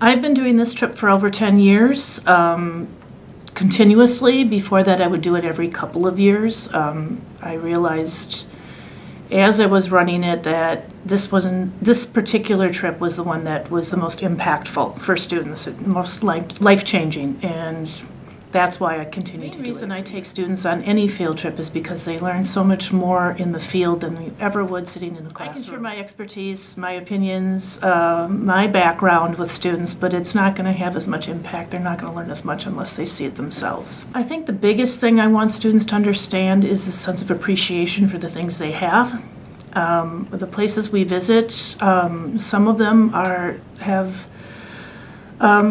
I've been doing this trip for over 10 years, continuously. Before that, I would do it every couple of years. I realized as I was running it that this particular trip was the one that was the most impactful for students, most life-changing, and that's why I continue to do it. The reason I take students on any field trip is because they learn so much more in the field than we ever would sitting in a classroom. I can share my expertise, my opinions, my background with students, but it's not going to have as much impact. They're not going to learn as much unless they see it themselves. I think the biggest thing I want students to understand is a sense of appreciation for the things they have. The places we visit, some of them have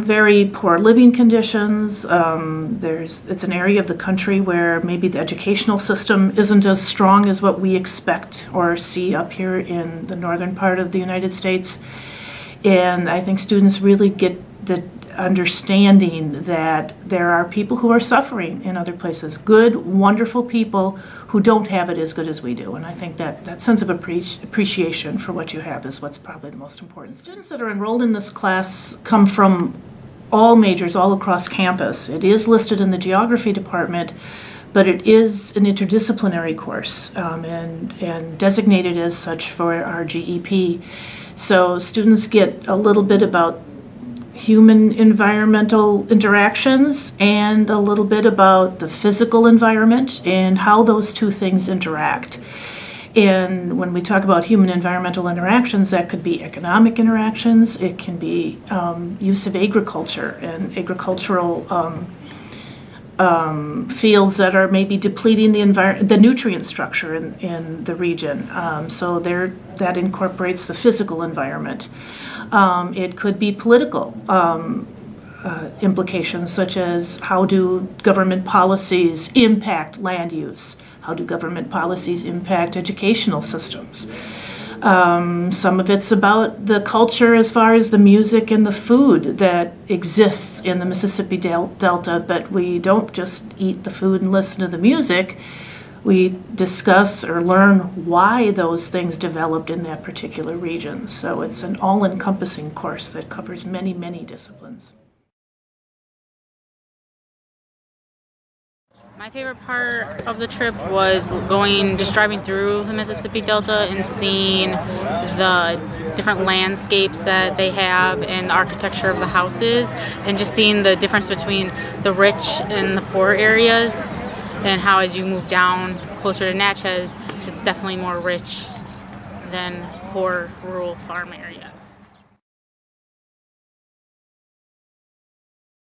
very poor living conditions. It's an area of the country where maybe the educational system isn't as strong as what we expect or see up here in the northern part of the United States. And I think students really get the understanding that there are people who are suffering in other places, good, wonderful people who don't have it as good as we do. And I think that sense of appreciation for what you have is what's probably the most important. Students that are enrolled in this class come from all majors all across campus. It is listed in the geography department, but it is an interdisciplinary course and designated as such for our GEP. So students get a little bit about human environmental interactions and a little bit about the physical environment and how those two things interact. And when we talk about human environmental interactions, that could be economic interactions, it can be use of agriculture and agricultural fields that are maybe depleting the nutrient structure in the region. So that incorporates the physical environment. It could be political implications, such as how do government policies impact land use? How do government policies impact educational systems? Some of it's about the culture as far as the music and the food that exists in the Mississippi Delta, but we don't just eat the food and listen to the music. We discuss or learn why those things developed in that particular region. So it's an all-encompassing course that covers many, many disciplines. My favorite part of the trip was just driving through the Mississippi Delta and seeing the different landscapes that they have and the architecture of the houses, and just seeing the difference between the rich and the poor areas, and how as you move down closer to Natchez, it's definitely more rich than poor rural farm areas.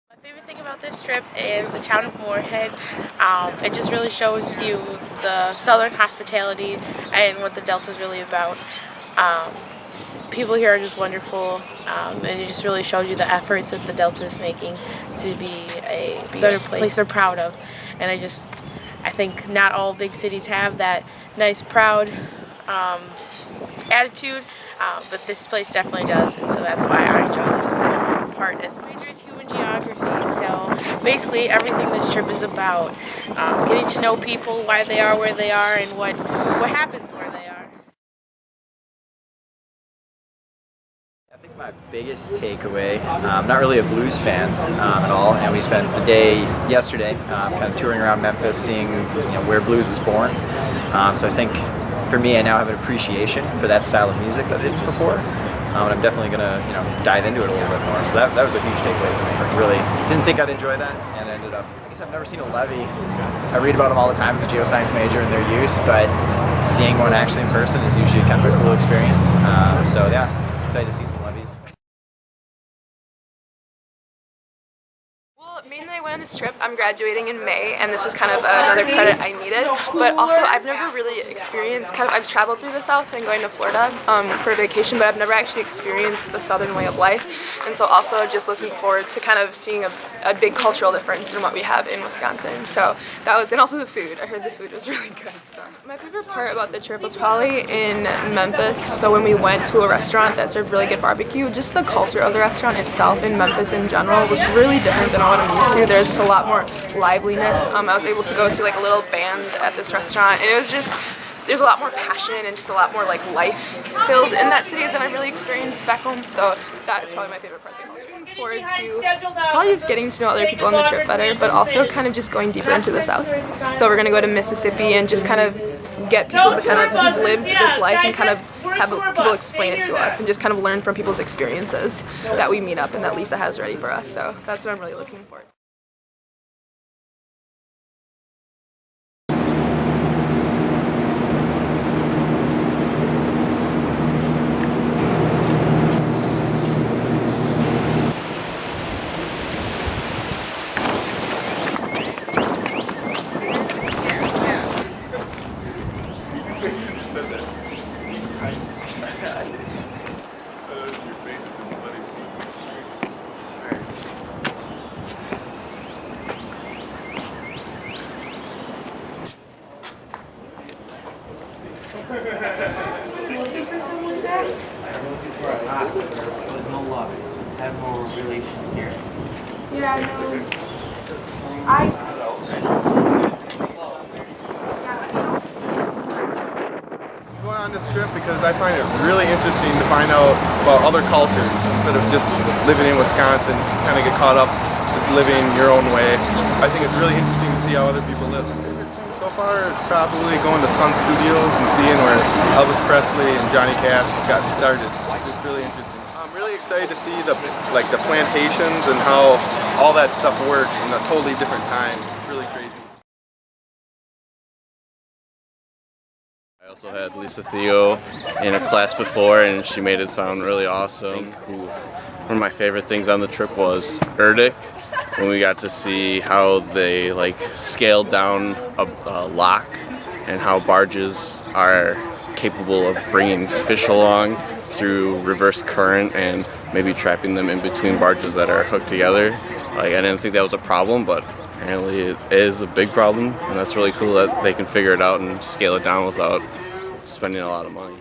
My favorite thing about this trip is the town of Moorehead. It just really shows you the southern hospitality and what the Delta is really about. People here are just wonderful, and it just really shows you the efforts that the Delta is making to be a better place they're proud of. And I think not all big cities have that nice, proud attitude, but this place definitely does, and so that's why I enjoy this part. As major is human geography, so basically everything this trip is about, getting to know people, why they are where they are, and what happens where they are. I think my biggest takeaway, I'm not really a blues fan at all, and we spent the day yesterday kind of touring around Memphis, seeing where blues was born. So I think for me, I now have an appreciation for that style of music that I didn't before, and I'm definitely going to dive into it a little bit more. So that was a huge takeaway for me. I really didn't think I'd enjoy that, and ended up, I guess I've never seen a levee. I read about them all the time as a geoscience major and their use, but seeing one actually in person is usually kind of a cool experience. So yeah, excited to see some levees. Well, mainly I went on this trip. I'm graduating in May, and this was kind of another credit I needed. But also, I've never really experienced I've traveled through the South and going to Florida for vacation, but I've never actually experienced the Southern way of life. And so also just looking forward to kind of seeing a big cultural difference in what we have in Wisconsin. So that was, and also the food. I heard the food was really good. So my favorite part about the trip was probably in Memphis. So when we went to a restaurant that served really good barbecue, just the culture of the restaurant itself in Memphis in general was really different than what I'm used to. There's just a lot more liveliness. I was able to go to like a little band at this restaurant, and it was just, there's a lot more passion and just a lot more like life filled in that city than I really experienced back home. So that's probably my favorite part of the culture. forward to probably just getting to know other people on the trip better, but also kind of just going deeper into the South. So we're going to go to Mississippi and just kind of get people to kind of who've lived this life and kind of have people explain it to us and just kind of learn from people's experiences that we meet up and that Lisa has ready for us. So that's what I'm really looking for. Going on this trip because I find it really interesting to find out about other cultures instead of just living in Wisconsin. You kind of get caught up just living your own way. I think it's really interesting to see how other people live. My favorite thing so far is probably going to Sun Studios and seeing where Elvis Presley and Johnny Cash got started. It's really interesting. I'm really excited to see the plantations and how all that stuff worked in a totally different time. It's really crazy. I also had Lisa Theo in a class before, and she made it sound really awesome. One of my favorite things on the trip was Erdic, when we got to see how they scaled down a lock and how barges are capable of bringing fish along through reverse current and maybe trapping them in between barges that are hooked together. I didn't think that was a problem, but apparently it is a big problem, and that's really cool that they can figure it out and scale it down without spending a lot of money.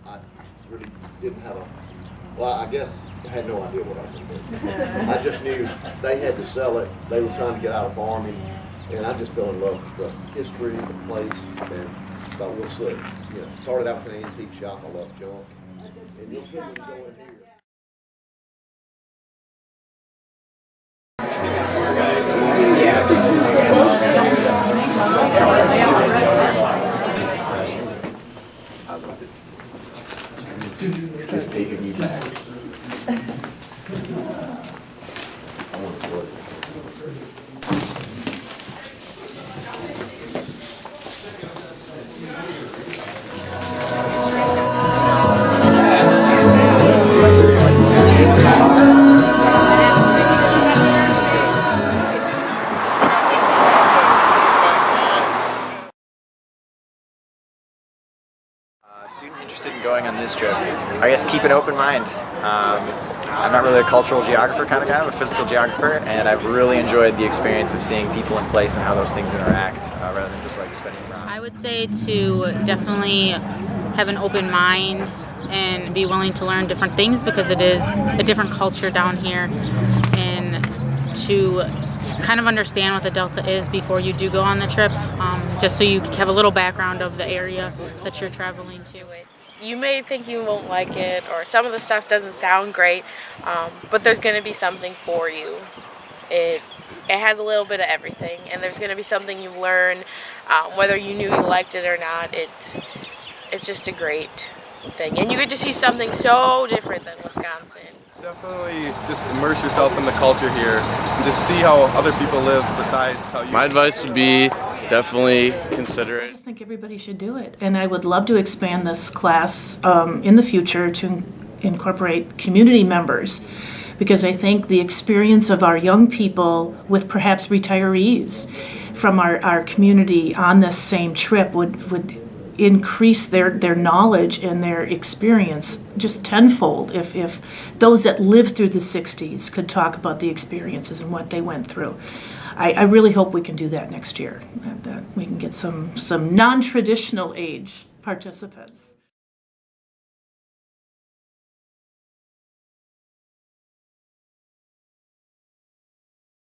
I really didn't have I guess I had no idea what I was going to do. I just knew they had to sell it. They were trying to get out of farming, and I just fell in love with the history, the place, and thought we'll see. Started out with an antique shop. I love junk, and you'll see when you go in here. Just taking me back. Student interested in going on this trip, I guess keep an open mind. I'm not really a cultural geographer kind of guy, I'm a physical geographer, and I've really enjoyed the experience of seeing people in place and how those things interact rather than just studying around. I would say to definitely have an open mind and be willing to learn different things, because it is a different culture down here, and to kind of understand what the Delta is before you do go on the trip, just so you have a little background of the area that you're traveling to. You may think you won't like it, or some of the stuff doesn't sound great, but there's going to be something for you. It has a little bit of everything, and there's going to be something you learn, whether you knew you liked it or not. It's just a great thing, and you get to see something so different than Wisconsin. Definitely just immerse yourself in the culture here and just see how other people live besides how you. My advice would be definitely consider it. I just think everybody should do it, and I would love to expand this class in the future to incorporate community members, because I think the experience of our young people with perhaps retirees from our community on this same trip would increase their knowledge and their experience just tenfold if those that lived through the 60s could talk about the experiences and what they went through. I really hope we can do that next year, that we can get some non-traditional age participants.